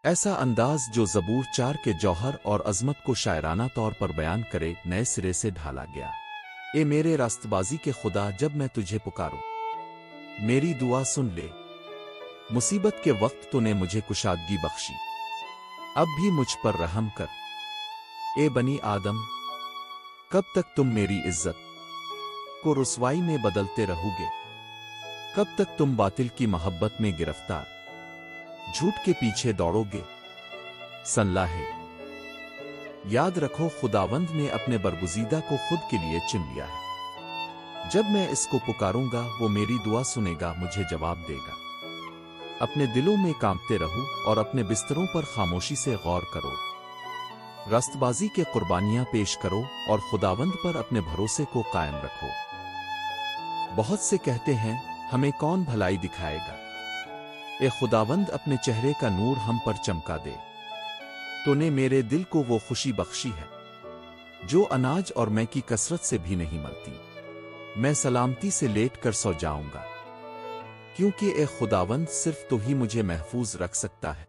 ایسا انداز جو زبور 4 کے جوہر اور عظمت کو شاعرانہ طور پر بیان کرے نئے سرے سے ڈھالا گیا۔ اے میرے راست بازی کے خدا، جب میں تجھے پکاروں میری دعا سن لے۔ مصیبت کے وقت تو نے مجھے کشادگی بخشی، اب بھی مجھ پر رحم کر۔ اے بنی آدم، کب تک تم میری عزت کو رسوائی میں بدلتے رہو گے؟ کب تک تم باطل کی محبت میں گرفتار جھوٹ کے پیچھے دوڑو گے؟ سنلا ہے، یاد رکھو خداوند نے اپنے برگزیدہ کو خود کے لیے چن لیا ہے۔ جب میں اس کو پکاروں گا وہ میری دعا سنے گا، مجھے جواب دے گا۔ اپنے دلوں میں کانپتے رہو اور اپنے بستروں پر خاموشی سے غور کرو۔ راست بازی کے قربانیاں پیش کرو اور خداوند پر اپنے بھروسے کو قائم رکھو۔ بہت سے کہتے ہیں، ہمیں کون بھلائی دکھائے گا؟ اے خداوند، اپنے چہرے کا نور ہم پر چمکا دے۔ تو نے میرے دل کو وہ خوشی بخشی ہے جو اناج اور میں کی کثرت سے بھی نہیں ملتی۔ میں سلامتی سے لیٹ کر سو جاؤں گا، کیونکہ اے خداوند، صرف تو ہی مجھے محفوظ رکھ سکتا ہے۔